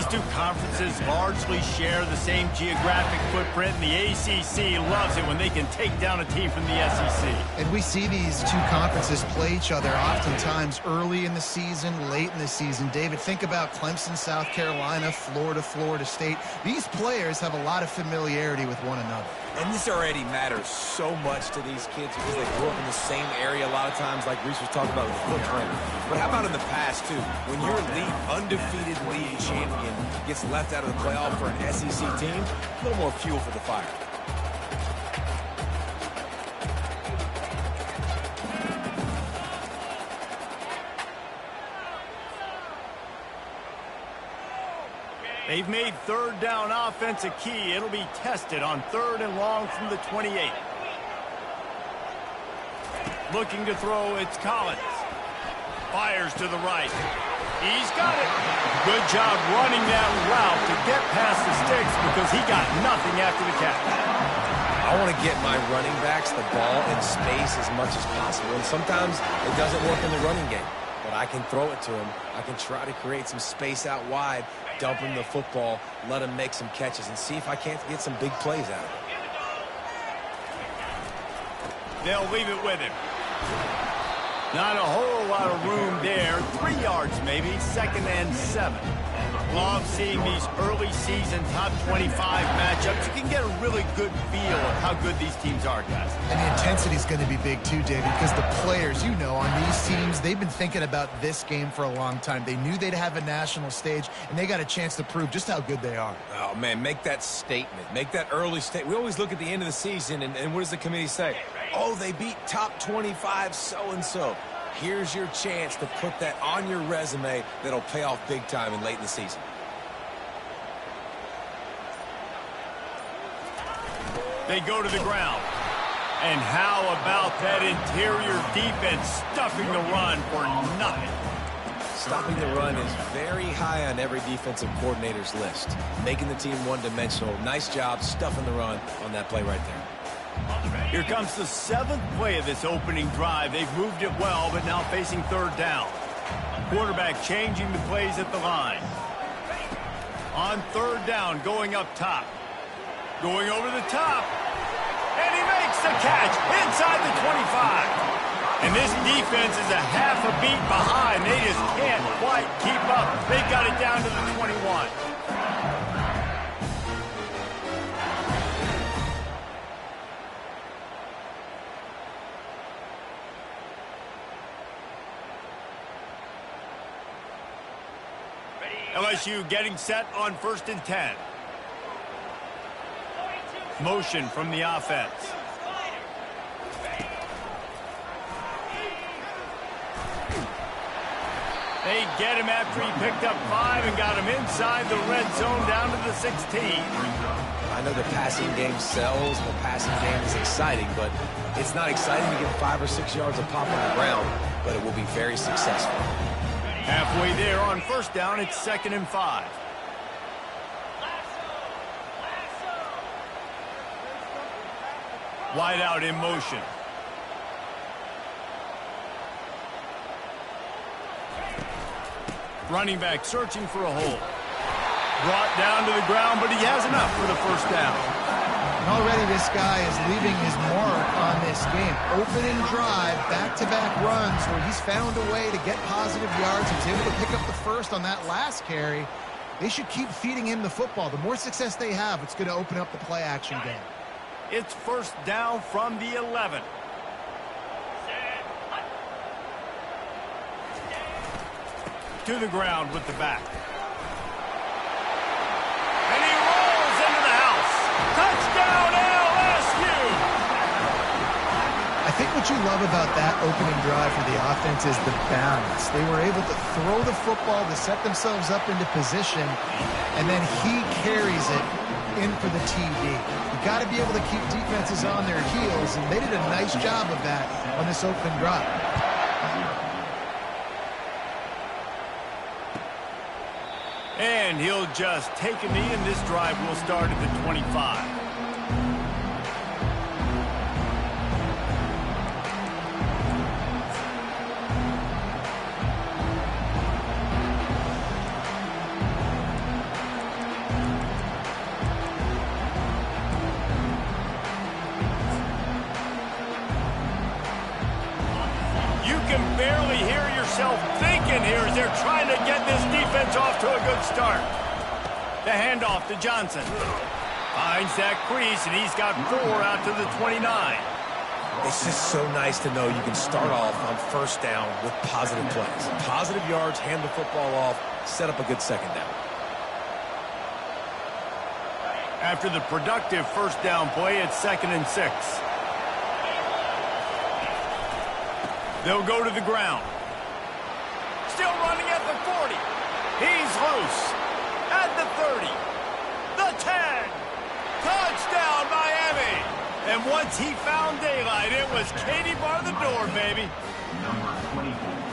These two conferences largely share the same geographic footprint, and the ACC loves it when they can take down a team from the SEC. And we see these two conferences play each other oftentimes early in the season, late in the season. David, think about Clemson, South Carolina, Florida, Florida State. These players have a lot of familiarity with one another. And this already matters so much to these kids because they grew up in the same area a lot of times, like Reese was talking about with the footprint. But how about in the past, too? When your undefeated league champion gets left out of the playoff for an SEC team, a little more fuel for the fire. They've made third down offense a key. It'll be tested on 3rd and long from the 28. Looking to throw, it's Collins. Fires to the right. He's got it. Good job running that route to get past the sticks because he got nothing after the catch. I want to get my running backs the ball in space as much as possible. And sometimes it doesn't work in the running game. But I can throw it to him. I can try to create some space out wide, dump him the football, let him make some catches, and see if I can't get some big plays out of it. They'll leave it with him. Not a whole lot of room there. 3 yards maybe, 2nd and 7. Love seeing these early season top 25 matchups. You can get a really good feel of how good these teams are, guys. And the intensity is going to be big too, David, because the players, you know, on these teams, they've been thinking about this game for a long time. They knew they'd have a national stage, and they got a chance to prove just how good they are. Oh, man, make that statement. Make that early statement. We always look at the end of the season, and what does the committee say? Oh, they beat top 25 so-and-so. Here's your chance to put that on your resume that'll pay off big time and late in the season. They go to the ground. And how about that interior defense stuffing the run for nothing? Stopping the run is very high on every defensive coordinator's list. Making the team one-dimensional. Nice job stuffing the run on that play right there. Here comes the 7th play of this opening drive. They've moved it well, but now facing 3rd down. Quarterback changing the plays at the line. On 3rd down, going up top. Going over the top. And he makes the catch inside the 25. And this defense is a half a beat behind. They just can't quite keep up. They've got it down to the 21. LSU getting set on 1st and 10. Motion from the offense. They get him after he picked up 5 and got him inside the red zone down to the 16. I know the passing game sells, the passing game is exciting, but it's not exciting to get 5 or 6 yards of pop on the ground, but it will be very successful. Halfway there on 1st down, it's 2nd and 5. Wide out in motion. Running back searching for a hole. Brought down to the ground, but he has enough for the 1st down. And already this guy is leaving his mark on this game. Opening drive, back-to-back runs where he's found a way to get positive yards. He was able to pick up the 1st on that last carry. They should keep feeding him the football. The more success they have, it's going to open up the play-action game. It's 1st down from the 11. To the ground with the back. And he rolls into the house. Touchdown LSU! I think what you love about that opening drive for the offense is the balance. They were able to throw the football to set themselves up into position, and then he carries it in for the TD. You got to be able to keep defenses on their heels, and they did a nice job of that on this opening drive. And he'll just take a knee, and this drive will start at the 25. can barely hear yourself thinking here as they're trying to get this defense off to a good start. The handoff to Johnson. Finds that crease, and he's got 4 out to the 29. It's just so nice to know you can start off on first down with positive plays. Positive yards, hand the football off, set up a good second down. After the productive first down play, it's 2nd and 6. They'll go to the ground. Still running at the 40. He's loose. At the 30. The 10. Touchdown, Miami. And once he found daylight, it was Katie bar the door, baby.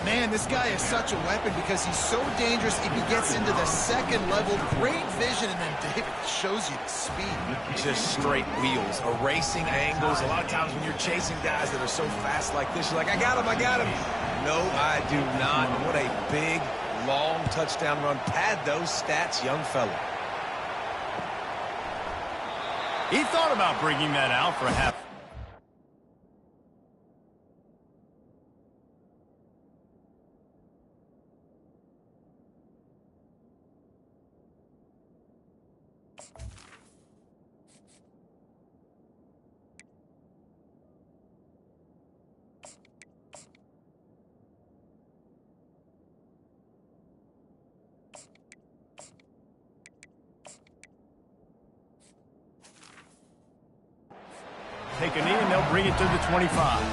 Man, this guy is such a weapon because he's so dangerous. If he gets into the second level, great vision, and then David shows you the speed. Just straight wheels, erasing angles. A lot of times when you're chasing guys that are so fast like this, you're like, I got him, I got him. No, I do not. What a big, long touchdown run. Pad those stats, young fella. He thought about bringing that out for a half. Take a knee, and they'll bring it to the 25.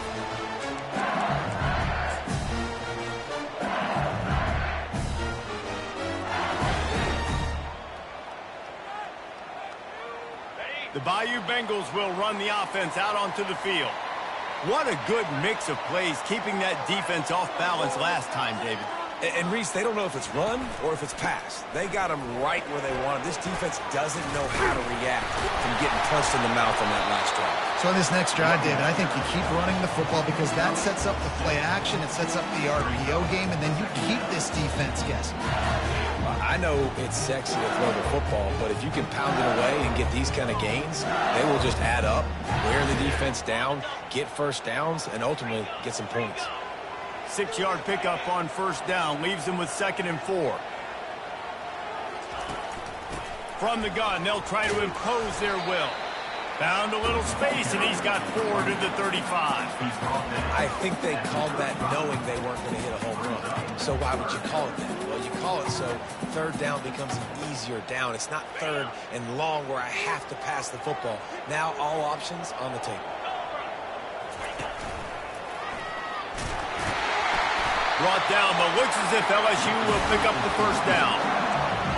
The Bayou Bengals will run the offense out onto the field. What a good mix of plays, keeping that defense off balance last time, David. And Reese, they don't know if it's run or if it's pass. They got them right where they want them. This defense doesn't know how to react from getting punched in the mouth on that last drive. So on this next drive, David, I think you keep running the football because that sets up the play action, it sets up the RPO game, and then you keep this defense guessing. I know it's sexy to throw the football, but if you can pound it away and get these kind of gains, they will just add up, wear the defense down, get first downs, and ultimately get some points. 6-yard pickup on first down leaves them with 2nd and 4. From the gun, they'll try to impose their will. Found a little space, and he's got 4 to the 35. I think they called that knowing they weren't going to hit a home run. So why would you call it that? Well, you call it so third down becomes an easier down. It's not third and long where I have to pass the football. Now all options on the table. Brought down, but looks as if LSU will pick up the first down.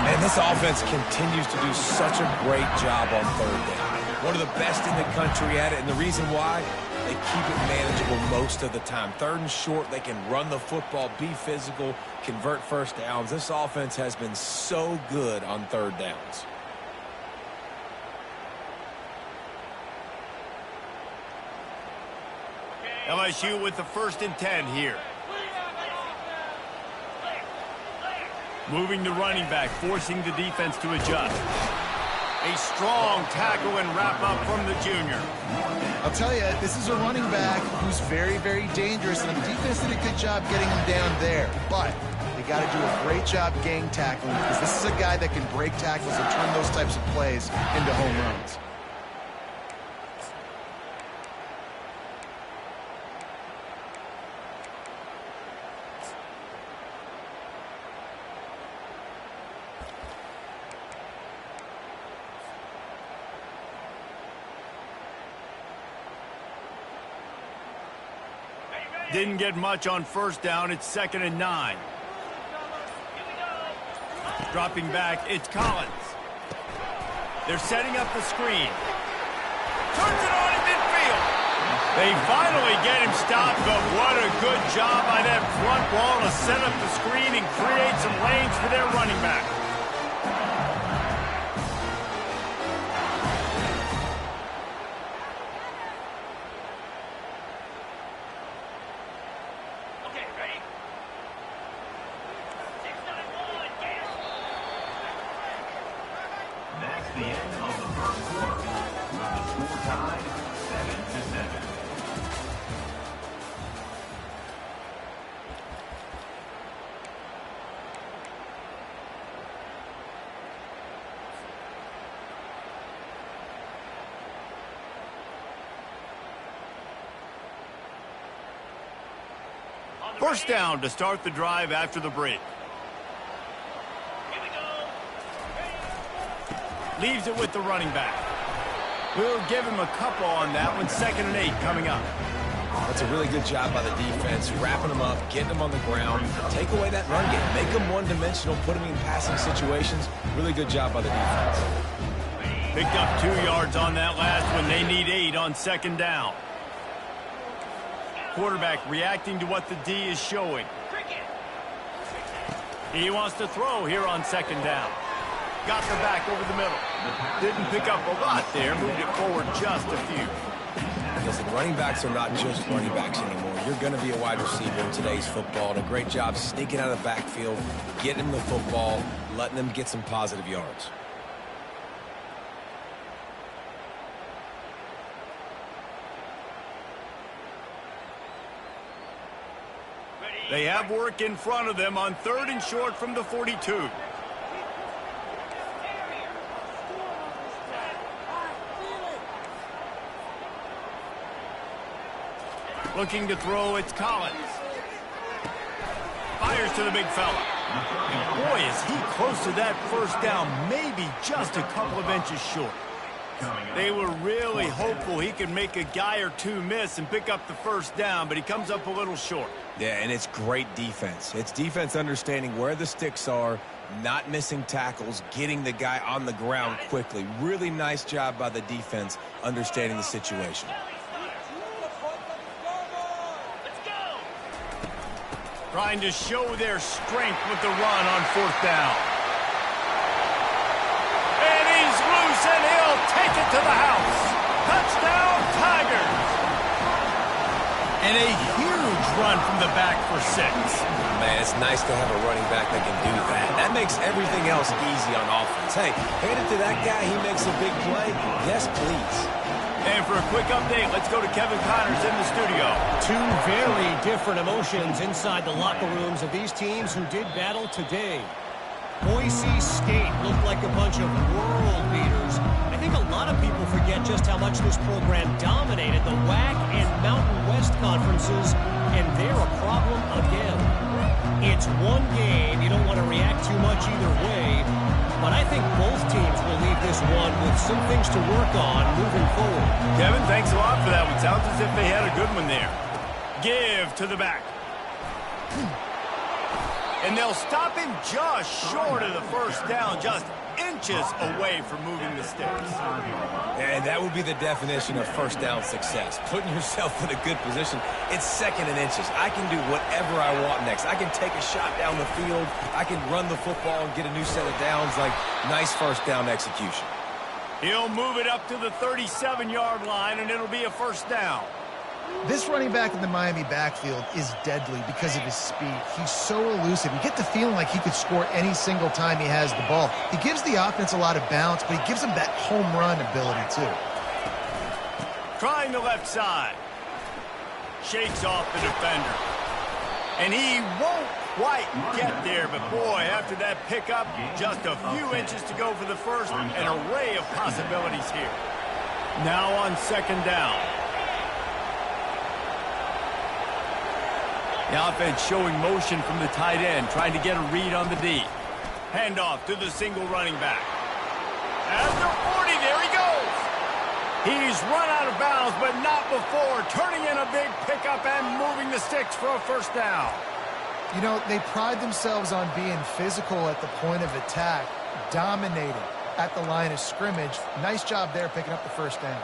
And this offense continues to do such a great job on third down. One of the best in the country at it, and the reason why, they keep it manageable most of the time. 3rd and short, they can run the football, be physical, convert first downs. This offense has been so good on third downs. LSU with the 1st and 10 here. Moving the running back, forcing the defense to adjust. A strong tackle and wrap up from the junior. I'll tell you, this is a running back who's very, very dangerous, and the defense did a good job getting him down there. But they got to do a great job gang tackling because this is a guy that can break tackles and turn those types of plays into home runs. Didn't get much on first down. It's 2nd and 9. Dropping back, it's Collins. They're setting up the screen. Turns it on in midfield. They finally get him stopped, but what a good job by that front wall to set up the screen and create some lanes for their running back. The end of the first quarter. The score tied 7-7. First down to start the drive after the break. Leaves it with the running back. We'll give him a couple on that one. 2nd and 8 coming up. That's a really good job by the defense, wrapping them up, getting them on the ground. Take away that run game. Make them one-dimensional, put them in passing situations. Really good job by the defense. Picked up 2 yards on that last one. They need 8 on 2nd down. Quarterback reacting to what the D is showing. He wants to throw here on 2nd down. Got the back over the middle. Didn't pick up a lot there. Moved it forward just a few. Listen, running backs are not just running backs anymore. You're going to be a wide receiver in today's football. And a great job sneaking out of the backfield, getting them the football, letting them get some positive yards. They have work in front of them on 3rd and short from the 42. Looking to throw, it's Collins. Fires to the big fella. And boy, is he close to that first down, maybe just a couple of inches short. They were really hopeful he could make a guy or two miss and pick up the first down, but he comes up a little short. Yeah, and it's great defense. It's defense understanding where the sticks are, not missing tackles, getting the guy on the ground quickly. Really nice job by the defense understanding the situation. Trying to show their strength with the run on 4th down. And he's loose, and he'll take it to the house. Touchdown, Tigers. And a huge run from the back for 6. Man, it's nice to have a running back that can do that. That makes everything else easy on offense. Hey, hand it to that guy. He makes a big play. Yes, please. And for a quick update, let's go to Kevin Connors in the studio. 2 very different emotions inside the locker rooms of these teams who did battle today. Boise State looked like a bunch of world beaters. I think a lot of people forget just how much this program dominated the WAC and Mountain West conferences, and they're a problem again. It's one game. You don't want to react too much either way, but I think both teams will leave this one with some things to work on moving forward. Kevin, thanks a lot for that one. Sounds as if they had a good one there. Give to the back. And they'll stop him just short of the first down, just inches away from moving the sticks. And that would be the definition of first down success. Putting yourself in a good position. It's 2nd and inches. I can do whatever I want next. I can take a shot down the field. I can run the football and get a new set of downs. Like, nice first down execution. He'll move it up to the 37-yard line, and it'll be a first down. This running back in the Miami backfield is deadly because of his speed. He's so elusive. You get the feeling like he could score any single time he has the ball. He gives the offense a lot of bounce, but he gives them that home run ability too. Trying the left side. Shakes off the defender. And he won't quite get there, but boy, after that pickup, just a few inches to go for the first. An array of possibilities here. Now on 2nd down. The offense showing motion from the tight end, trying to get a read on the D. Handoff to the single running back. At the 40, there he goes. He's run out of bounds, but not before turning in a big pickup and moving the sticks for a first down. You know, they pride themselves on being physical at the point of attack, dominating at the line of scrimmage. Nice job there picking up the first down.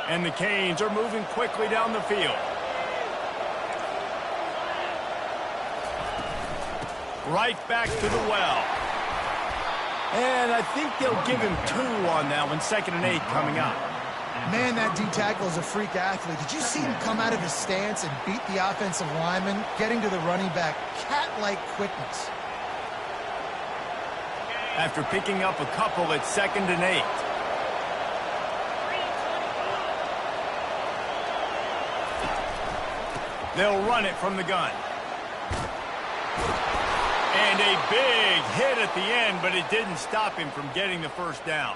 And the Canes are moving quickly down the field. Right back to the well. And I think they'll give him 2 on that one. 2nd and 8 coming up. Man, that D-tackle is a freak athlete. Did you see him come out of his stance and beat the offensive lineman, getting to the running back? Cat-like quickness. After picking up a couple at 2nd and 8. They'll run it from the gun. And a big hit at the end, but it didn't stop him from getting the first down.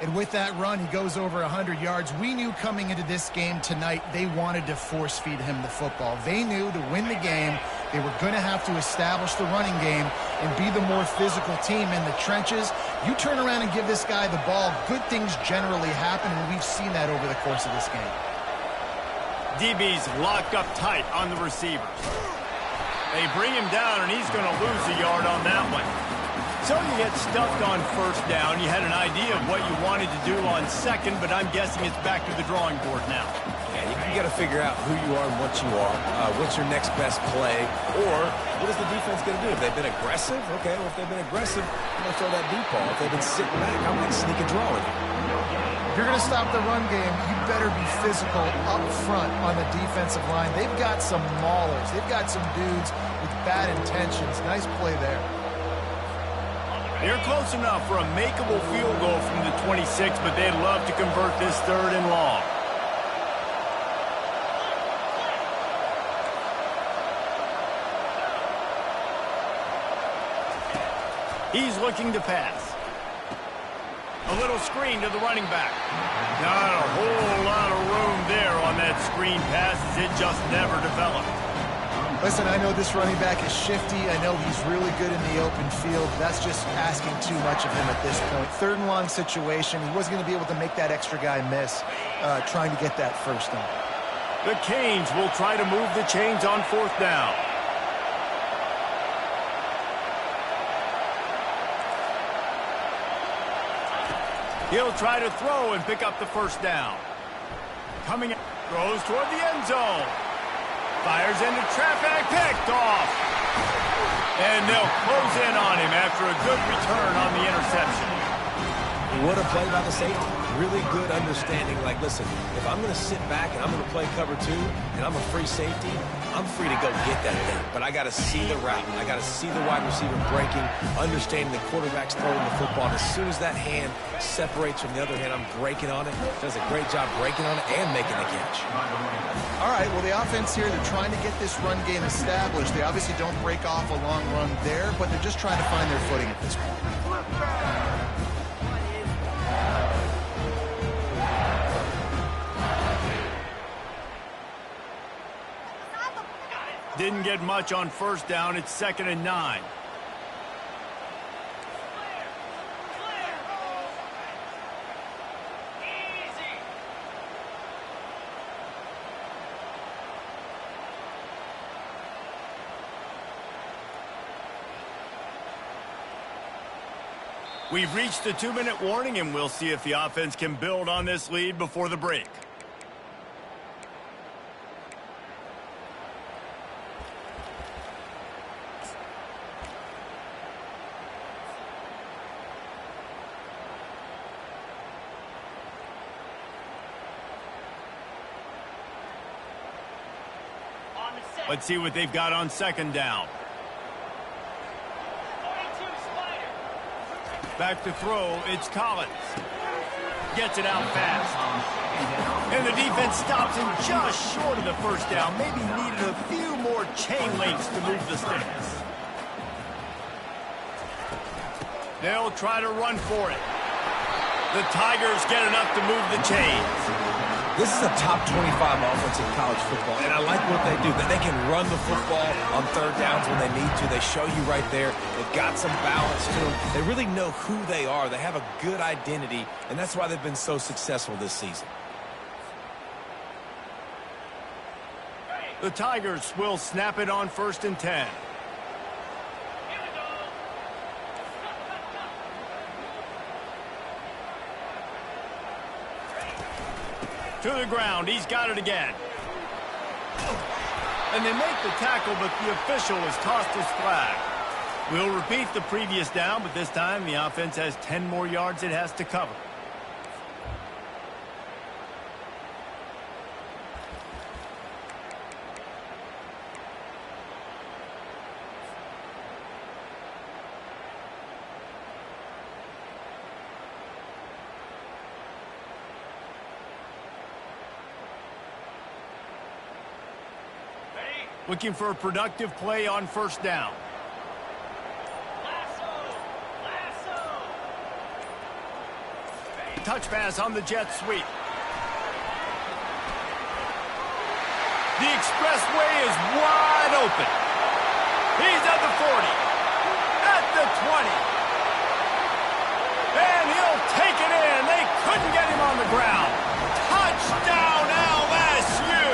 And with that run, he goes over 100 yards. We knew coming into this game tonight, they wanted to force feed him the football. They knew to win the game, they were going to have to establish the running game and be the more physical team in the trenches. You turn around and give this guy the ball, good things generally happen, and we've seen that over the course of this game. DB's locked up tight on the receivers. They bring him down, and he's going to lose a yard on that one. So you get stuffed on first down. You had an idea of what you wanted to do on second, but I'm guessing it's back to the drawing board now. Yeah, you got to figure out who you are and what you are. What's your next best play? Or what is the defense going to do? If they've been aggressive, okay, well, if they've been aggressive, I'm going to throw that deep ball. If they've been sitting back, I'm going to sneak a draw with you. If you're going to stop the run game, you better be physical up front on the defensive line. They've got some maulers. They've got some dudes with bad intentions. Nice play there. They're close enough for a makeable field goal from the 26, but they'd love to convert this 3rd and long. He's looking to pass. A little screen to the running back. Not a whole lot of room there on that screen pass as it just never developed. Listen, I know this running back is shifty. I know he's really good in the open field. That's just asking too much of him at this point. 3rd and long situation. He wasn't going to be able to make that extra guy miss trying to get that first down. The Canes will try to move the chains on 4th down. He'll try to throw and pick up the first down. Coming out, throws toward the end zone. Fires into traffic, picked off. And they'll close in on him after a good return on the interception. What a play by the safety. Really good understanding. Like, listen, if I'm going to sit back and I'm going to play cover 2 and I'm a free safety, I'm free to go get that thing. But I got to see the route. I got to see the wide receiver breaking, understanding the quarterback's throwing the football. And as soon as that hand separates from the other hand, I'm breaking on it. Does a great job breaking on it and making the catch. All right, well, the offense here, they're trying to get this run game established. They obviously don't break off a long run there, but they're just trying to find their footing at this point. Didn't get much on first down. It's 2nd and 9. We've reached the 2-minute warning, and we'll see if the offense can build on this lead before the break. Let's see what they've got on 2nd down. Back to throw, it's Collins. Gets it out fast. And the defense stops him just short of the first down. Maybe needed a few more chain links to move the sticks. They'll try to run for it. The Tigers get enough to move the chains. This is a top 25 offense in college football, and I like what they do. That they can run the football on 3rd downs when they need to. They show you right there. They've got some balance to them. They really know who they are. They have a good identity, and that's why they've been so successful this season. The Tigers will snap it on 1st and 10. To the ground. He's got it again. And they make the tackle, but the official has tossed his flag. We'll repeat the previous down, but this time the offense has 10 more yards it has to cover. Looking for a productive play on 1st down. touch pass on the jet sweep. The expressway is wide open. He's at the 40, at the 20. And he'll take it in. They couldn't get him on the ground. Touchdown, LSU!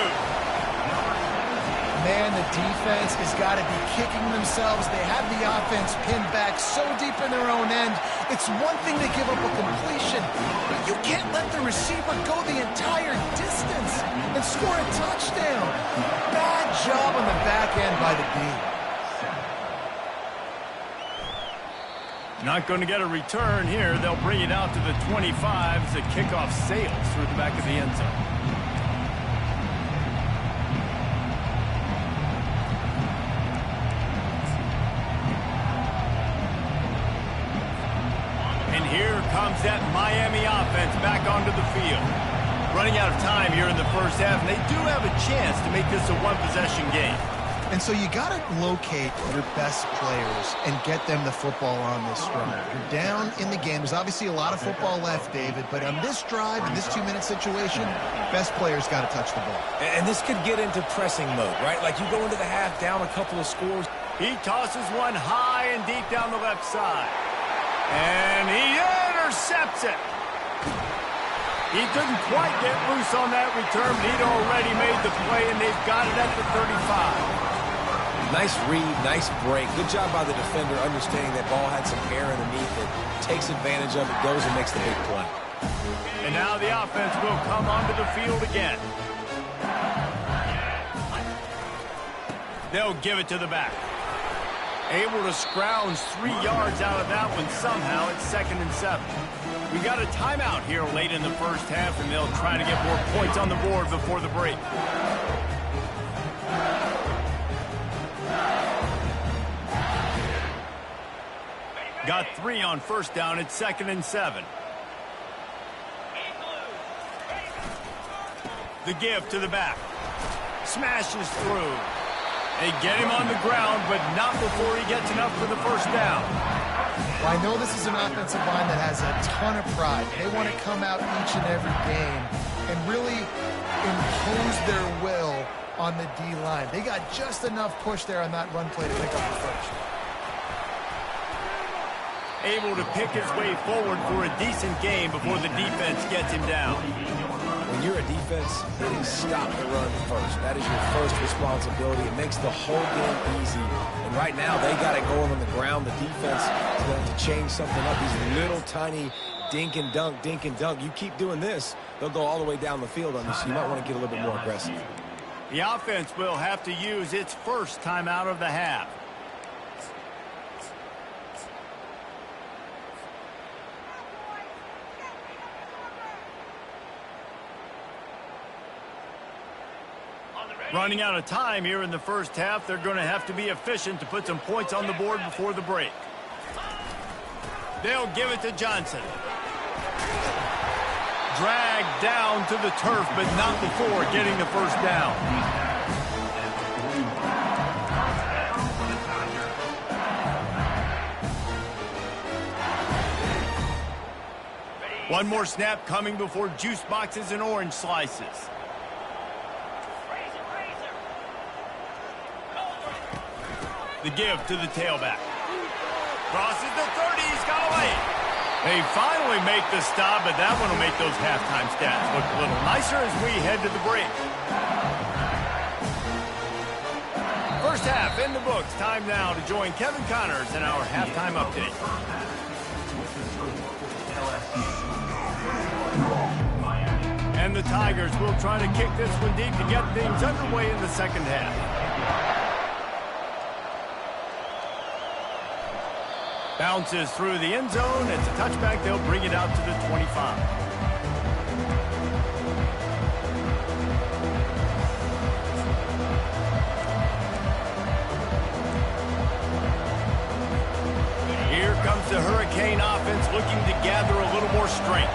Man, the defense has got to be kicking themselves. They have the offense pinned back so deep in their own end. It's one thing to give up a completion, but you can't let the receiver go the entire distance and score a touchdown. Bad job on the back end by the D. Not going to get a return here. They'll bring it out to the 25 as the kickoff sails through the back of the end zone. And here comes that Miami offense back onto the field. Running out of time here in the first half, and they do have a chance to make this a one-possession game. And so you got to locate your best players and get them the football on this drive. You're down in the game. There's obviously a lot of football left, David, but on this drive, in this 2-minute situation, best players got to touch the ball. And this could get into pressing mode, right? Like you go into the half down a couple of scores. He tosses one high and deep down the left side. And he intercepts it. He couldn't quite get loose on that return, but he'd already made the play, and they've got it at the 35. Nice read, nice break. Good job by the defender understanding that ball had some air underneath it. Takes advantage of it, goes and makes the big play. And now the offense will come onto the field again. They'll give it to the back. Able to scrounge 3 yards out of that one somehow. It's 2nd and 7. We got a timeout here late in the first half, and they'll try to get more points on the board before the break. Got 3 on first down. It's 2nd and 7. The give to the back. Smashes through. They get him on the ground, but not before he gets enough for the first down. Well, I know this is an offensive line that has a ton of pride. They want to come out each and every game and really impose their will on the D-line. They got just enough push there on that run play to pick up the first. Able to pick his way forward for a decent game before the defense gets him down. When you're a defense, it is stop the run first. That is your first responsibility. It makes the whole game easy. And right now, they got it going on the ground. The defense is going to change something up. These little tiny dink and dunk, dink and dunk. You keep doing this, they'll go all the way down the field on you, so you might want to get a little bit more aggressive. The offense will have to use its first timeout of the half. Running out of time here in the first half. They're going to have to be efficient to put some points on the board before the break. They'll give it to Johnson. Dragged down to the turf, but not before getting the first down. One more snap coming before juice boxes and orange slices. The give to the tailback. Crosses the 30. He's got away. They finally make the stop, but that one will make those halftime stats look a little nicer as we head to the break. First half in the books. Time now to join Kevin Connors in our halftime update. And the Tigers will try to kick this one deep to get things underway in the second half. Bounces through the end zone. It's a touchback. They'll bring it out to the 25. Here comes the Hurricane offense looking to gather a little more strength.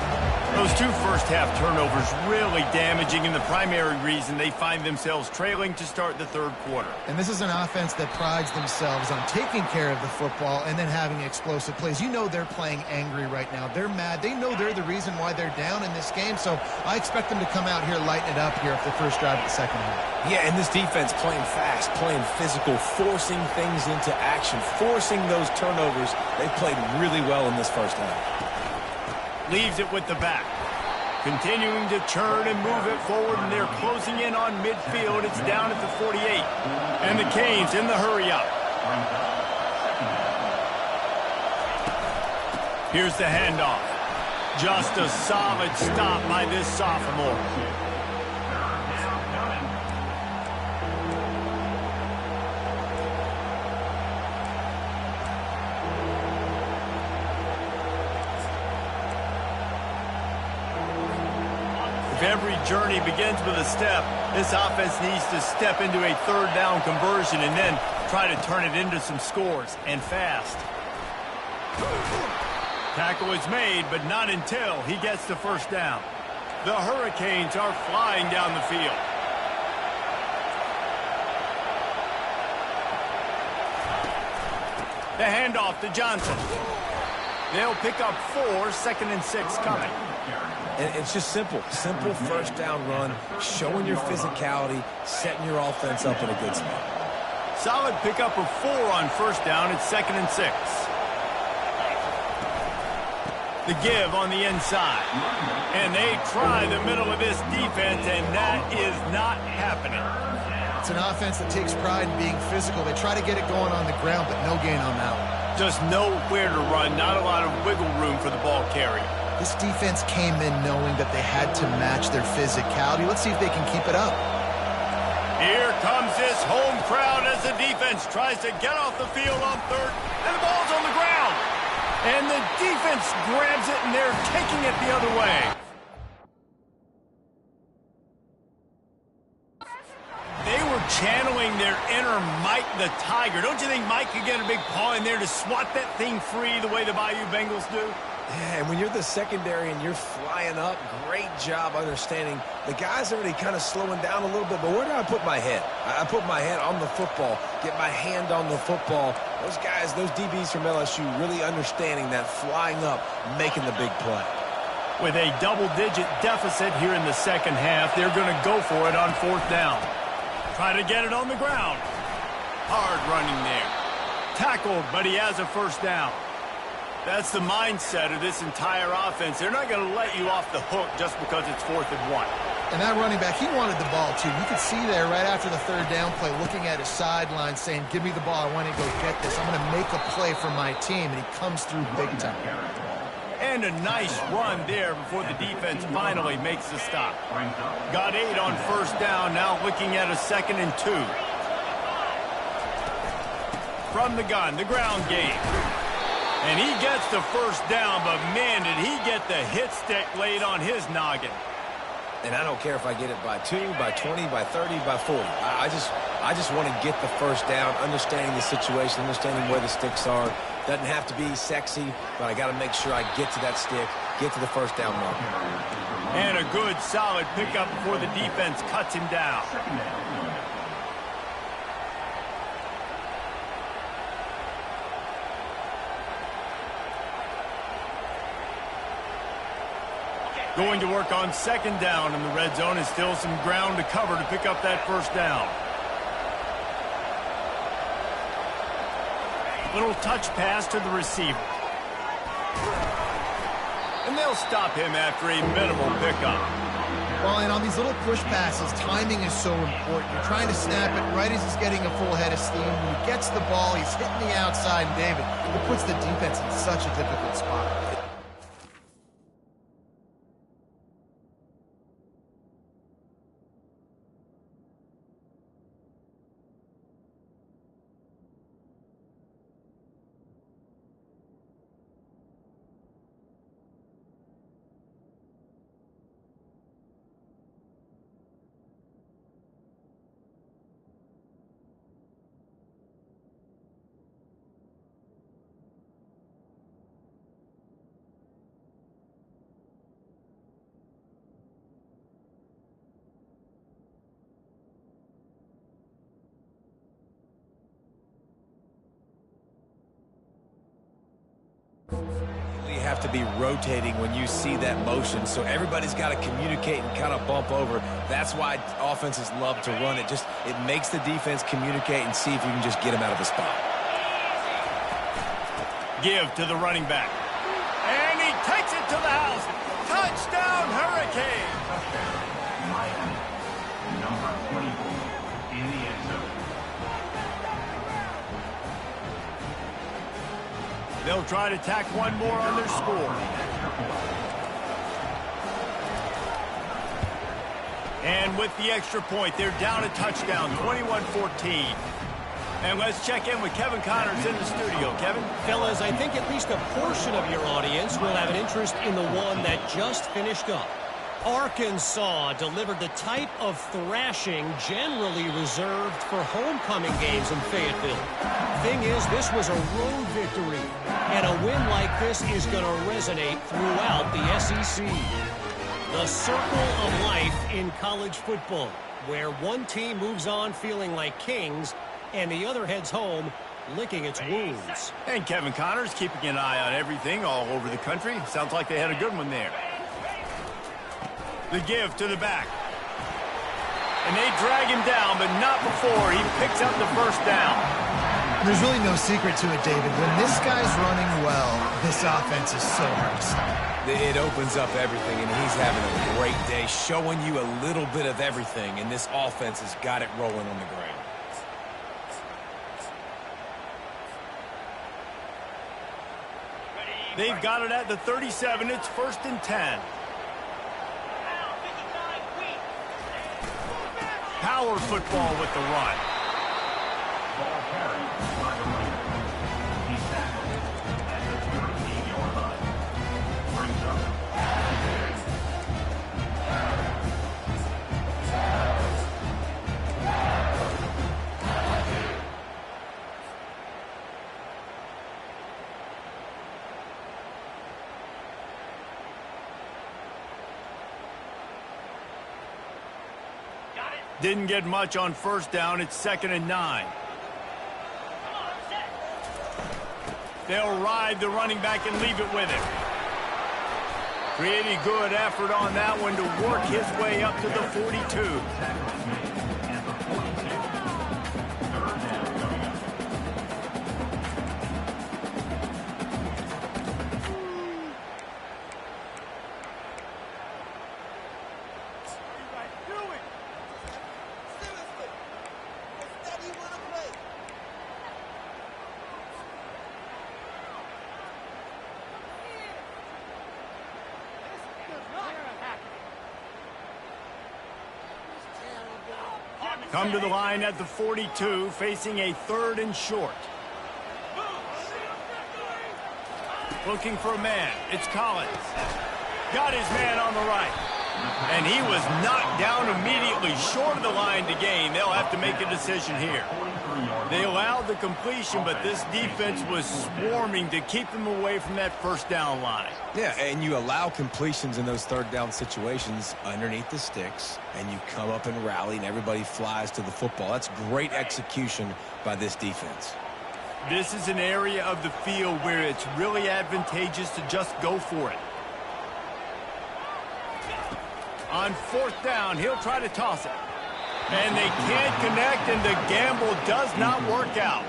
Those two first-half turnovers really damaging, and the primary reason they find themselves trailing to start the third quarter. And this is an offense that prides themselves on taking care of the football and then having explosive plays. You know they're playing angry right now. They're mad. They know they're the reason why they're down in this game, so I expect them to come out here, lighten it up here for the first drive of the second half. Yeah, and this defense playing fast, playing physical, forcing things into action, forcing those turnovers. They played really well in this first half. Leaves it with the back. Continuing to churn and move it forward, and they're closing in on midfield. It's down at the 48. And the Canes in the hurry-up. Here's the handoff. Just a solid stop by this sophomore. Every journey begins with a step. This offense needs to step into a third down conversion and then try to turn it into some scores, and fast. Tackle is made, but not until he gets the first down. The Hurricanes are flying down the field. The handoff to Johnson. They'll pick up 4, 2nd and 6 coming. And it's just simple first down run, showing your physicality, setting your offense up in a good spot. Solid pickup of 4 on first down. It's 2nd and 6. The give on the inside. And they try the middle of this defense, and that is not happening. It's an offense that takes pride in being physical. They try to get it going on the ground, but no gain on that one. Just nowhere to run, not a lot of wiggle room for the ball carrier. This defense came in knowing that they had to match their physicality. Let's see if they can keep it up. Here comes this home crowd as the defense tries to get off the field on third, and the ball's on the ground. And the defense grabs it, and they're taking it the other way. They were channeling their inner Mike the Tiger. Don't you think Mike could get a big paw in there to swat that thing free the way the Bayou Bengals do? Yeah, and when you're the secondary and you're flying up, great job understanding. The guys are already kind of slowing down a little bit, but where do I put my head? I put my head on the football, get my hand on the football. Those guys, those DBs from LSU really understanding that flying up, making the big play. With a double-digit deficit here in the second half, they're going to go for it on fourth down. Try to get it on the ground. Hard running there. Tackled, but he has a first down. That's the mindset of this entire offense. They're not going to let you off the hook just because it's 4th and 1. And that running back, he wanted the ball, too. You could see there right after the third down play, looking at his sideline, saying, give me the ball. I want to go get this. I'm going to make a play for my team. And he comes through big time. And a nice run there before the defense finally makes the stop. Got 8 on first down, now looking at a 2nd and 2. From the gun, the ground game. And he gets the first down, but man, did he get the hit stick laid on his noggin. And I don't care if I get it by 2, by 20, by 30, by 40. I just want to get the first down, understanding the situation, understanding where the sticks are. Doesn't have to be sexy, but I got to make sure I get to that stick, get to the first down marker. And a good, solid pickup before the defense cuts him down. Going to work on second down in the red zone, and still some ground to cover to pick up that first down. Little touch pass to the receiver. And they'll stop him after a minimal pickup. Well, and on these little push passes, timing is so important. You're trying to snap it right as he's getting a full head of steam. When he gets the ball, he's hitting the outside, and David, it puts the defense in such a difficult spot. to be rotating when you see that motion, so everybody's got to communicate and kind of bump over. That's why offenses love to run it. It makes the defense communicate and see if you can just get them out of the spot. Give to the running back. And he takes it to the house. Touchdown, Hurricane. Miami. Number 24 in the end zone. They'll try to tack one more on their score. And with the extra point, they're down a touchdown, 21-14. And let's check in with Kevin Connors in the studio. Kevin? Fellas, I think at least a portion of your audience will have an interest in the one that just finished up. Arkansas delivered the type of thrashing generally reserved for homecoming games in Fayetteville. Thing is, this was a road victory, and a win like this is going to resonate throughout the SEC. The circle of life in college football, where one team moves on feeling like kings, and the other heads home licking its wounds. And Kevin Connors keeping an eye on everything all over the country. Sounds like they had a good one there. The give to the back. And they drag him down, but not before he picks up the first down. There's really no secret to it, David. When this guy's running well, this offense is so hard to stop. It opens up everything, and he's having a great day, showing you a little bit of everything, and this offense has got it rolling on the ground. They've got it at the 37. It's 1st and 10. Power football with the run. Ball carried by the running back. He's tackled at the 13-yard line. Brings up. Didn't get much on first down. It's 2nd and 9. They'll ride the running back and leave it with him. Pretty good effort on that one to work his way up to the 42. Come to the line at the 42, facing a 3rd and short. Looking for a man. It's Collins. Got his man on the right. And he was knocked down immediately short of the line to gain. They'll have to make a decision here. They allowed the completion, but this defense was swarming to keep them away from that first down line. Yeah, and you allow completions in those 3rd down situations underneath the sticks, and you come up and rally, and everybody flies to the football. That's great execution by this defense. This is an area of the field where it's really advantageous to just go for it. On 4th down, he'll try to toss it. And they can't connect, and the gamble does not work out.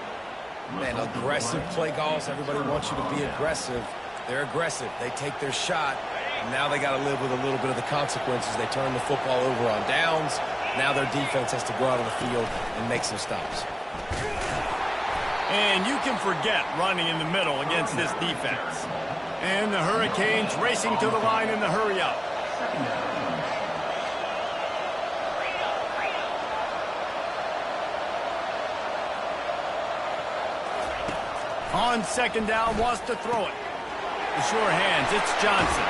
Man, aggressive play calls. Everybody wants you to be aggressive. They're aggressive. They take their shot, and now they got to live with a little bit of the consequences. They turn the football over on downs. Now their defense has to go out on the field and make some stops. And you can forget running in the middle against this defense. And the Hurricanes racing to the line in the hurry up. On 2nd down, wants to throw it. The sure hands, it's Johnson.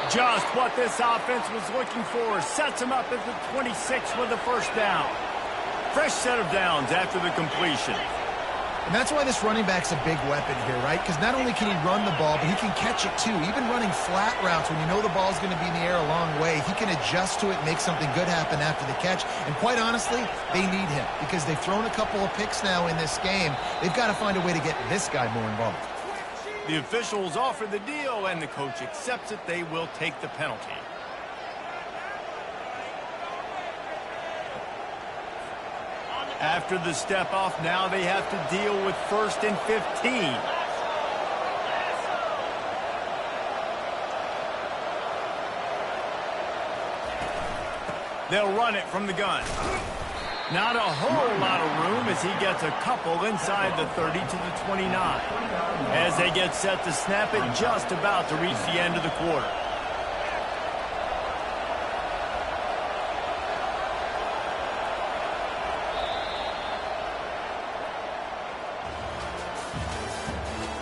Just what this offense was looking for. Sets him up at the 26 with the first down. Fresh set of downs after the completion. And that's why this running back's a big weapon here, right? Because not only can he run the ball, but he can catch it too. Even running flat routes when you know the ball's going to be in the air a long way, he can adjust to it and make something good happen after the catch. And quite honestly, they need him because they've thrown a couple of picks now in this game. They've got to find a way to get this guy more involved. The officials offer the deal, and the coach accepts it. They will take the penalty. After the step off, now they have to deal with 1st and 15. They'll run it from the gun. Not a whole lot of room as he gets a couple inside the 30 to the 29. As they get set to snap it, just about to reach the end of the quarter.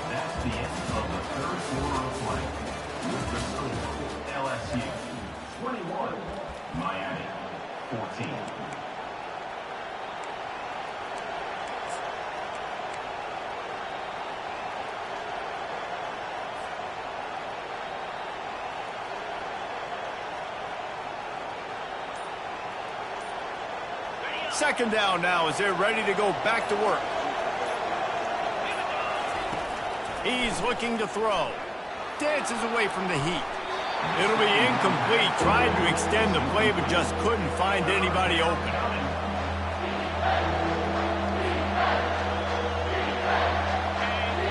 That's the end of the third quarter of play. With the score, LSU 21, Miami 14. Second down now as they're ready to go back to work. He's looking to throw. Dances away from the heat. It'll be incomplete, trying to extend the play, but just couldn't find anybody open.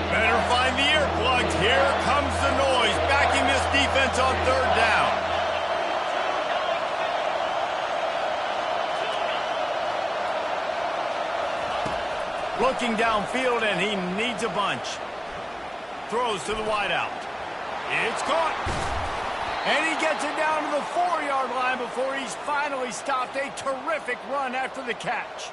Better find the earplugs. Here comes the noise, backing this defense on third down. Looking downfield, and he needs a bunch. Throws to the wideout. It's caught. And he gets it down to the 4-yard line before he's finally stopped. A terrific run after the catch.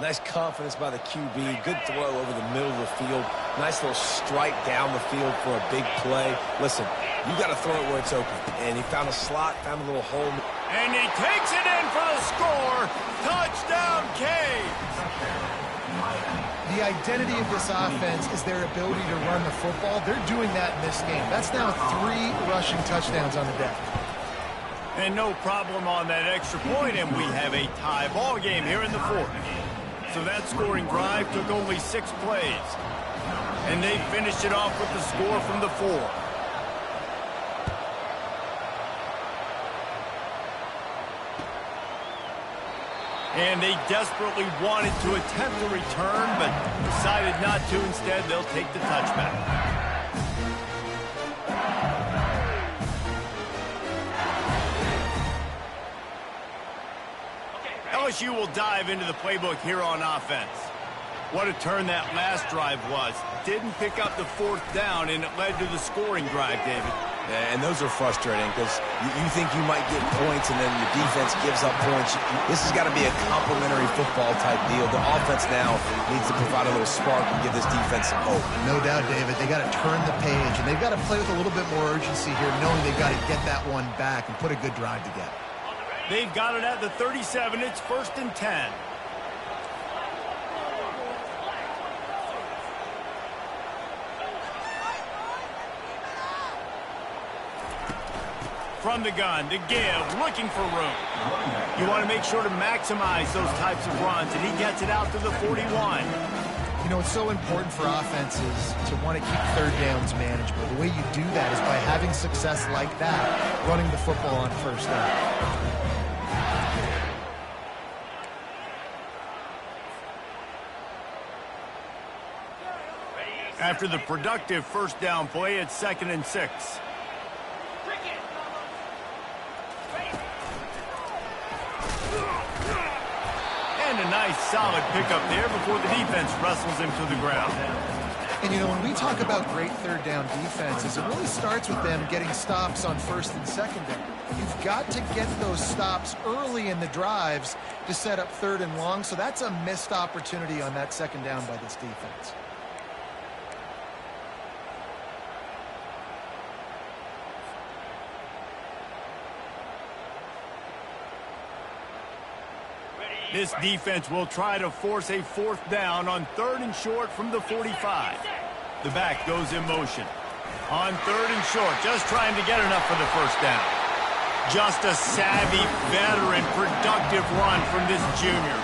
Nice confidence by the QB. Good throw over the middle of the field. Nice little strike down the field for a big play. Listen, you got to throw it where it's open. And he found a slot, found a little hole. And he takes it in for the score. Touchdown, Canes. The identity of this offense is their ability to run the football. They're doing that in this game. That's now 3 rushing touchdowns on the deck. And no problem on that extra point, and we have a tie ball game here in the 4th. So that scoring drive took only 6 plays. And they finished it off with the score from the 4. And they desperately wanted to attempt a return, but decided not to. Instead, they'll take the touchback. LSU will dive into the playbook here on offense. What a turn that last drive was. Didn't pick up the 4th down, and it led to the scoring drive, David. Yeah, and those are frustrating because you think you might get points and then your defense gives up points. This has got to be a complementary football type deal. The offense now needs to provide a little spark and give this defense some hope. No doubt, David. They got to turn the page, and they've got to play with a little bit more urgency here, knowing they've got to get that one back and put a good drive together. They've got it at the 37. It's 1st and 10. From the gun, to give, looking for room. You want to make sure to maximize those types of runs, and he gets it out to the 41. You know, it's so important for offenses to want to keep third downs manageable. The way you do that is by having success like that, running the football on first down. After the productive first down play, it's 2nd and 6. And a nice solid pickup there before the defense wrestles him to the ground. And, you know, when we talk about great third down defenses, it really starts with them getting stops on 1st and 2nd down. You've got to get those stops early in the drives to set up 3rd and long, so that's a missed opportunity on that 2nd down by this defense. This defense will try to force a 4th down on 3rd and short from the 45. The back goes in motion. On 3rd and short, just trying to get enough for the 1st down. Just a savvy, veteran, productive run from this junior.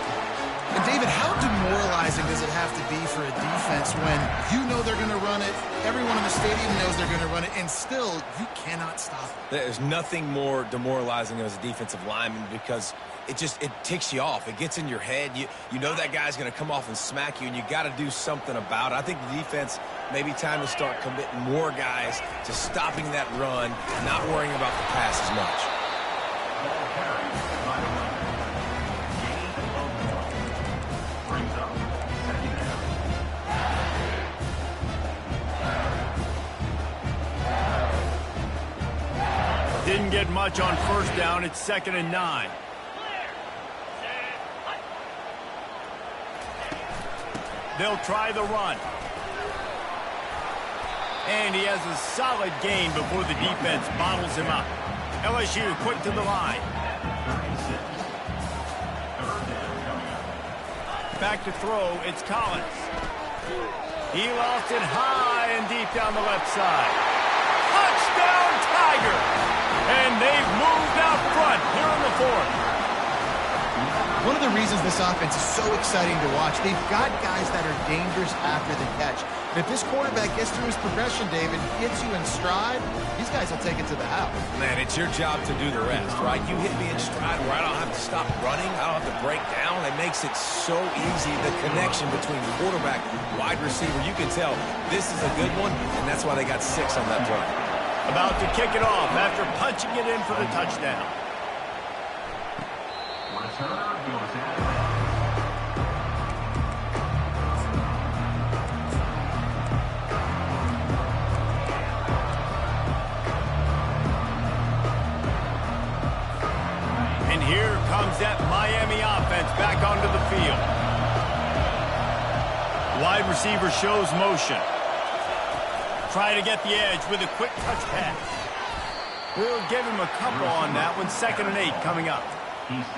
And David, how demoralizing does it have to be for a defense when you know they're going to run it, everyone in the stadium knows they're going to run it, and still you cannot stop it? There's nothing more demoralizing as a defensive lineman because it ticks you off. It gets in your head. You know that guy's going to come off and smack you, and you got to do something about it. I think the defense maybe time to start committing more guys to stopping that run, not worrying about the pass as much. Ball carried by the runner. Gain of 1. Brings up 2nd down. Didn't get much on 1st down. It's 2nd and 9. They'll try the run. And he has a solid gain before the defense bottles him up. LSU quick to the line. 36. 3rd down coming up. Back to throw, it's Collins. He lost it high and deep down the left side. Touchdown, Tiger! And they've moved out front here in the 4th. One of the reasons this offense is so exciting to watch, they've got guys that are dangerous after the catch. And if this quarterback gets through his progression, David, gets you in stride, these guys will take it to the house. Man, it's your job to do the rest, right? You hit me in stride where I don't have to stop running. I don't have to break down. It makes it so easy, the connection between quarterback, wide receiver. You can tell this is a good one, and that's why they got 6 on that drive. About to kick it off after punching it in for the touchdown. Returner goes out. And here comes that Miami offense back onto the field. Wide receiver shows motion. Try to get the edge with a quick touch pass. We'll give him a couple on that one. 2nd and 8 coming up.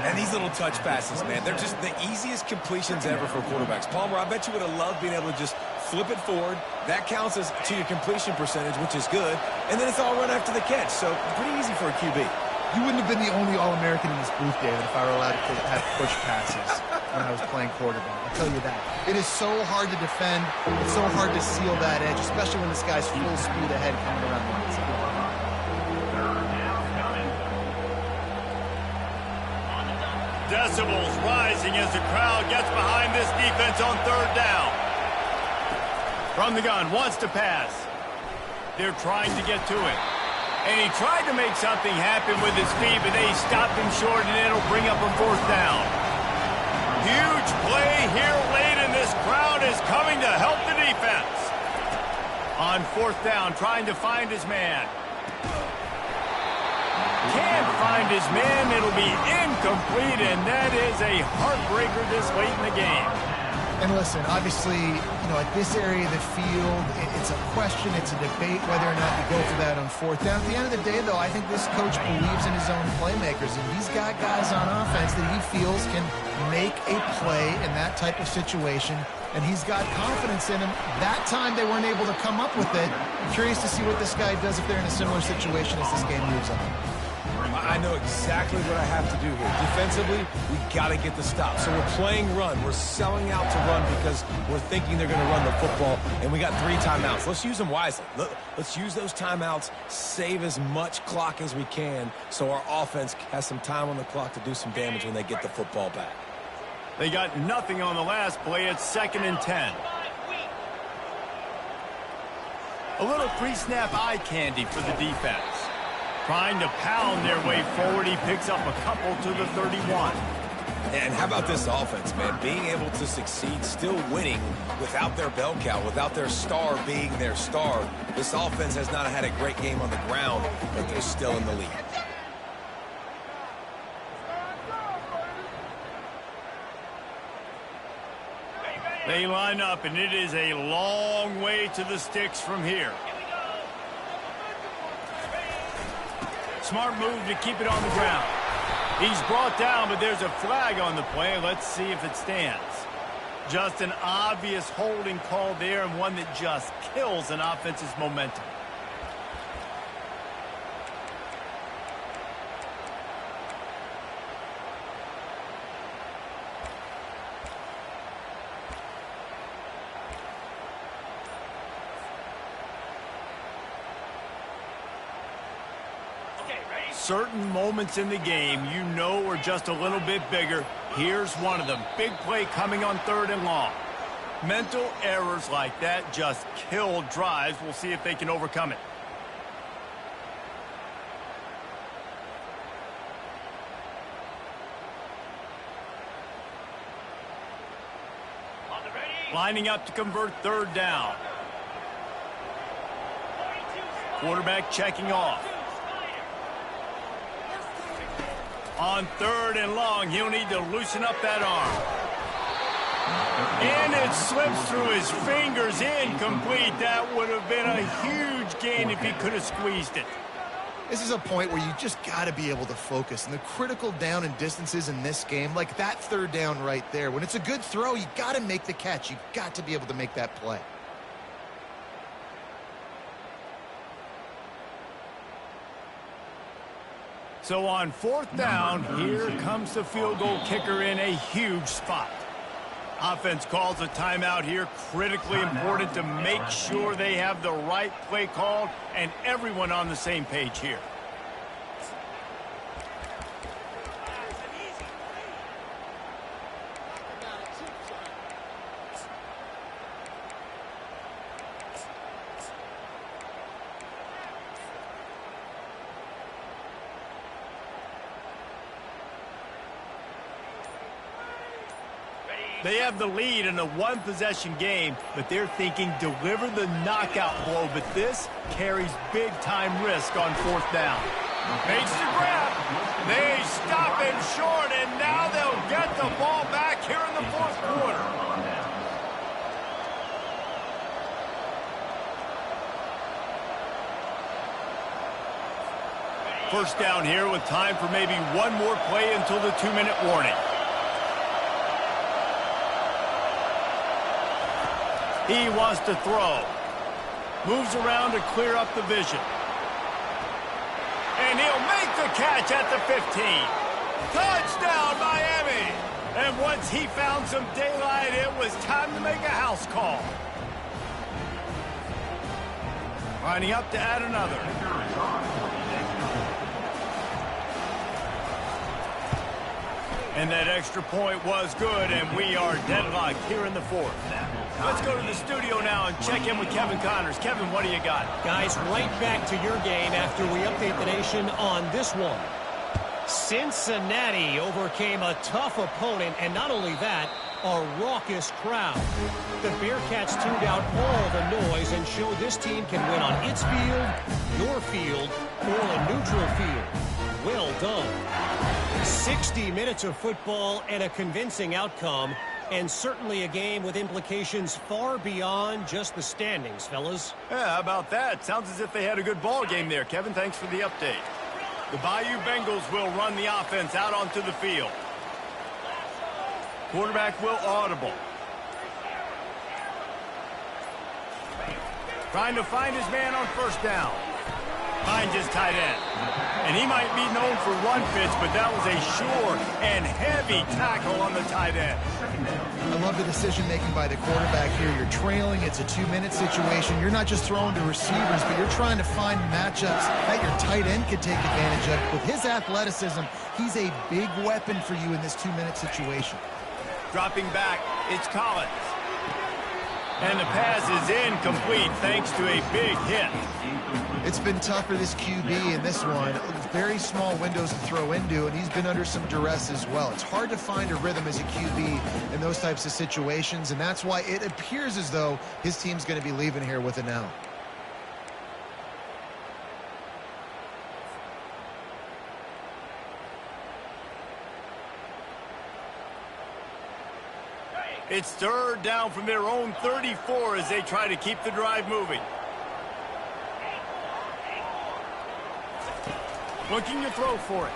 And these little touch passes, man, they're just the easiest completions ever for quarterbacks. Palmer, I bet you would have loved being able to just flip it forward. That counts as to your completion percentage, which is good. And then it's all run after the catch, so pretty easy for a QB. You wouldn't have been the only All-American in this booth, David, if I were allowed to have push passes when I was playing quarterback. I'll tell you that. It is so hard to defend. It's so hard to seal that edge, especially when this guy's full speed ahead coming around the outside. 3rd down coming. Decibels rising as the crowd gets behind this defense on 3rd down. From the gun, wants to pass. They're trying to get to it. And he tried to make something happen with his feet, but they stopped him short, and it'll bring up a 4th down. Huge play here late, and this crowd is coming to help the defense. On 4th down, trying to find his man. Can't find his man. It'll be incomplete, and that is a heartbreaker this late in the game. And listen, obviously, at this area of the field, it's a question, it's a debate whether or not you go for that on 4th down. At the end of the day, though, I think this coach believes in his own playmakers, and he's got guys on offense that he feels can make a play in that type of situation, and he's got confidence in him. That time they weren't able to come up with it. I'm curious to see what this guy does if they're in a similar situation as this game moves on. I know exactly what I have to do here. Defensively, we got to get the stop. So we're playing run. We're selling out to run because we're thinking they're going to run the football, and we got 3 timeouts. Let's use them wisely. Let's use those timeouts, save as much clock as we can so our offense has some time on the clock to do some damage when they get the football back. They got nothing on the last play. It's 2nd and 10. A little pre-snap eye candy for the defense. Trying to pound their way forward. He picks up a couple to the 31. And how about this offense, man? Being able to succeed, still winning without their bell cow, without their star being their star. This offense has not had a great game on the ground, but they're still in the lead. They line up, and it is a long way to the sticks from here. Smart move to keep it on the ground. He's brought down, but there's a flag on the play. Let's see if it stands. Just an obvious holding call there, and one that just kills an offense's momentum. certain moments in the game you know are just a little bit bigger. Here's one of them. Big play coming on 3rd and long. Mental errors like that just kill drives. We'll see if they can overcome it. Lining up to convert 3rd down. Quarterback checking off. On 3rd and long, he'll need to loosen up that arm. And it slips through his fingers, incomplete. That would have been a huge gain if he could have squeezed it. This is a point where you just got to be able to focus. And the critical down and distances in this game, like that 3rd down right there, when it's a good throw, you got to make the catch. You got to be able to make that play. So on 4th down, here comes the field goal kicker in a huge spot. Offense calls a timeout here. Critically important to make sure they have the right play called and everyone on the same page here. They have the lead in a one-possession game, but they're thinking deliver the knockout blow. But this carries big-time risk on 4th down. Makes the grab. They stop him short, and now they'll get the ball back here in the 4th quarter. First down here with time for maybe one more play until the 2-minute warning. He wants to throw. Moves around to clear up the vision. And he'll make the catch at the 15. Touchdown, Miami! And once he found some daylight, it was time to make a house call. Lining up to add another. And that extra point was good, and we are deadlocked here in the 4th. Let's go to the studio now and check in with Kevin Connors. Kevin, what do you got? Guys, right back to your game after we update the nation on this one. Cincinnati overcame a tough opponent, and not only that, a raucous crowd. The Bearcats tuned out all the noise and showed this team can win on its field, your field, or a neutral field. Well done. 60 minutes of football and a convincing outcome, and certainly a game with implications far beyond just the standings, fellas. Yeah, how about that? Sounds as if they had a good ball game there. Kevin, thanks for the update. The Bayou Bengals will run the offense out onto the field. Quarterback will audible. Trying to find his man on 1st down. Finds his tight end. And he might be known for run fits, but that was a sure and heavy tackle on the tight end. I love the decision-making by the quarterback here. You're trailing. It's a 2-minute situation. You're not just throwing to receivers, but you're trying to find matchups that your tight end could take advantage of. With his athleticism, he's a big weapon for you in this 2-minute situation. Dropping back, it's Collins. And the pass is incomplete thanks to a big hit. It's been tough for this QB in this one. Very small windows to throw into, and he's been under some duress as well. It's hard to find a rhythm as a QB in those types of situations, and that's why it appears as though his team's going to be leaving here with an L. It's 3rd down from their own 34 as they try to keep the drive moving. Looking to throw for it.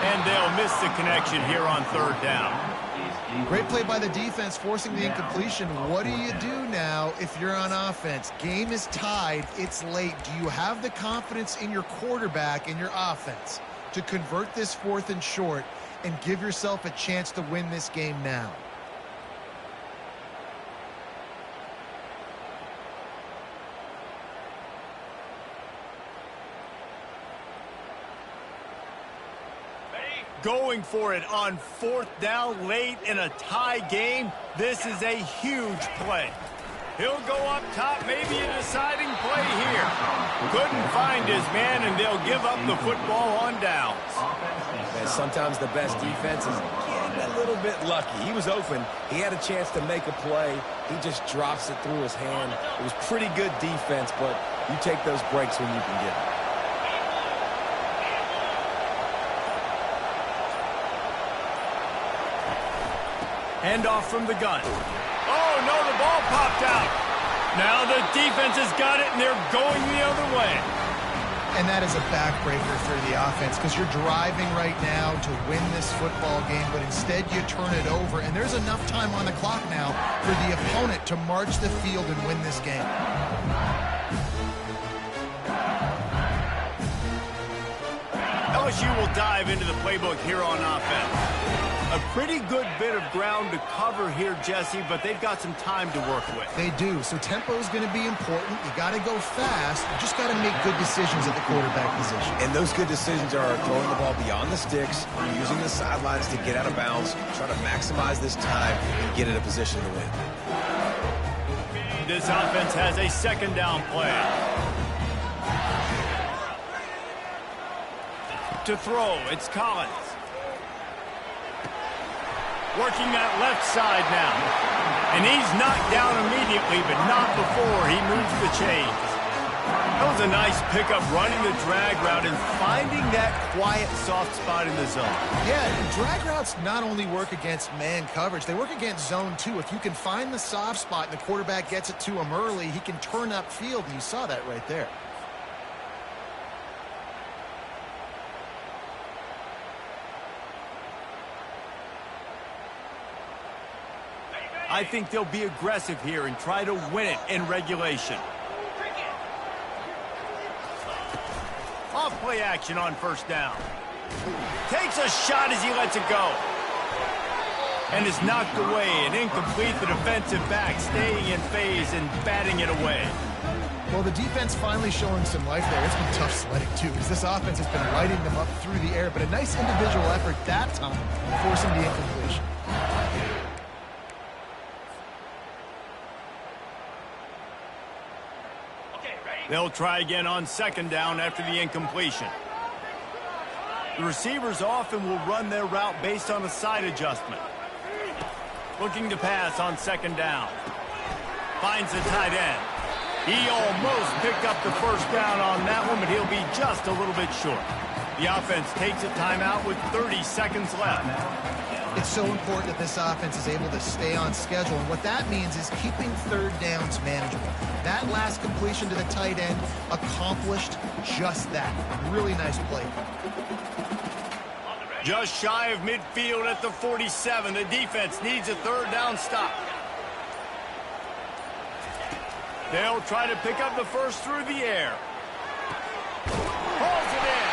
And they'll miss the connection here on 3rd down. Great play by the defense, forcing the incompletion. What do you do now if you're on offense? Game is tied. It's late. Do you have the confidence in your quarterback and your offense to convert this 4th and short and give yourself a chance to win this game now? going for it on 4th down late in a tie game. This is a huge play. He'll go up top, maybe a deciding play here. Couldn't find his man, and they'll give up the football on downs. And sometimes the best defense is getting a little bit lucky. He was open. He had a chance to make a play. He just drops it through his hand. It was pretty good defense, but you take those breaks when you can get them. Handoff from the gun. Oh, no, the ball popped out. Now the defense has got it, and they're going the other way. And that is a backbreaker for the offense because you're driving right now to win this football game, but instead you turn it over, and there's enough time on the clock now for the opponent to march the field and win this game. LSU will dive into the playbook here on offense. A pretty good bit of ground to cover here, Jesse, but they've got some time to work with. They do, so tempo is going to be important. You got to go fast. You just got to make good decisions at the quarterback position. And those good decisions are throwing the ball beyond the sticks, using the sidelines to get out of bounds, try to maximize this time and get in a position to win. This offense has a 2nd down play. To throw, it's Collins. Working that left side now. And he's knocked down immediately, but not before he moves the chains. That was a nice pickup, running the drag route and finding that quiet, soft spot in the zone. Yeah, drag routes not only work against man coverage, they work against zone too. If you can find the soft spot and the quarterback gets it to him early, he can turn upfield, and you saw that right there. I think they'll be aggressive here and try to win it in regulation. Off play action on 1st down. Takes a shot as he lets it go. And is knocked away and incomplete. The defensive back staying in phase and batting it away. Well, the defense finally showing some life there. It's been tough sledding, too, because this offense has been lighting them up through the air. But a nice individual effort that time, forcing the incompletion. They'll try again on 2nd down after the incompletion. The receivers often will run their route based on a side adjustment. Looking to pass on 2nd down. Finds the tight end. He almost picked up the 1st down on that one, but he'll be just a little bit short. The offense takes a timeout with 30 seconds left. It's so important that this offense is able to stay on schedule, and what that means is keeping 3rd downs manageable. That last completion to the tight end accomplished just that. Really nice play. Just shy of midfield at the 47. The defense needs a 3rd down stop. They'll try to pick up the 1st through the air. Pulls it in.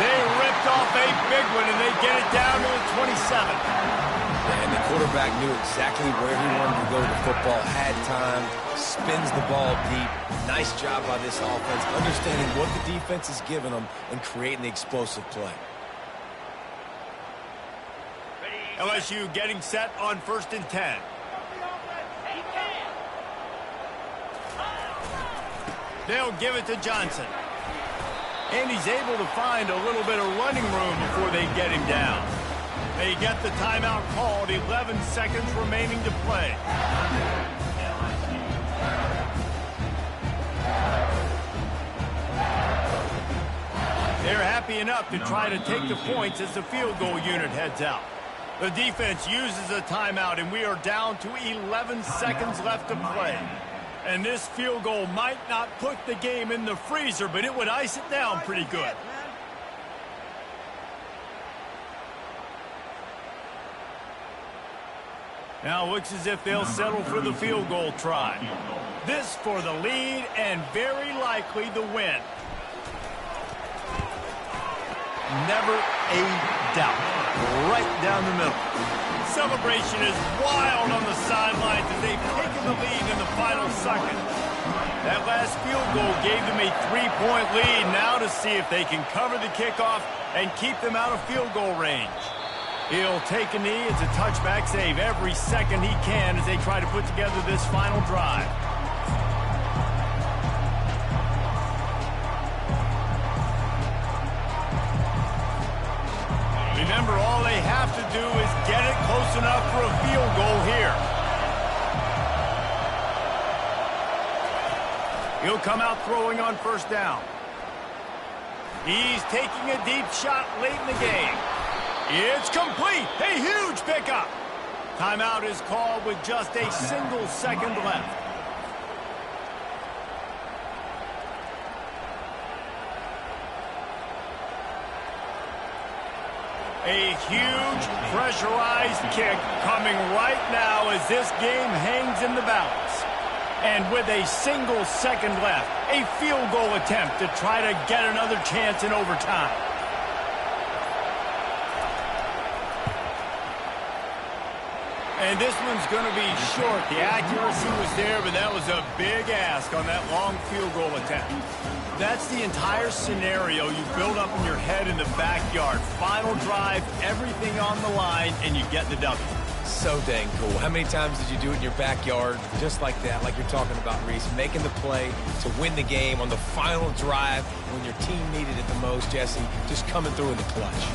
They ripped off a big one, and they get it down to the 27. And the quarterback knew exactly where he wanted to go with the football, had time, spins the ball deep. Nice job by this offense, understanding what the defense is giving them and creating the explosive play. LSU getting set on 1st and 10. They'll give it to Johnson. And he's able to find a little bit of running room before they get him down. They get the timeout called, 11 seconds remaining to play. They're happy enough to try to take the points as the field goal unit heads out. The defense uses a timeout, and we are down to 11 seconds left to play. And this field goal might not put the game in the freezer, but it would ice it down pretty good. Now looks as if they'll settle for the field goal try. This for the lead and very likely the win. Never a doubt. Right down the middle. Celebration is wild on the sidelines as they've taken the lead in the final second. That last field goal gave them a 3-point lead. Now to see if they can cover the kickoff and keep them out of field goal range. He'll take a knee. It's a touchback save every second he can as they try to put together this final drive. Remember, all they have to do is get it close enough for a field goal here. He'll come out throwing on first down. He's taking a deep shot late in the game. It's complete. A huge pickup. Timeout is called with just a single second left. A huge pressurized kick coming right now as this game hangs in the balance. And with a single second left, a field goal attempt to try to get another chance in overtime. And this one's going to be short. The accuracy was there, but that was a big ask on that long field goal attempt. That's the entire scenario you build up in your head in the backyard. Final drive, everything on the line, and you get the W. So dang cool. How many times did you do it in your backyard just like that, like you're talking about, Reese? Making the play to win the game on the final drive when your team needed it the most, Jesse. Just coming through in the clutch.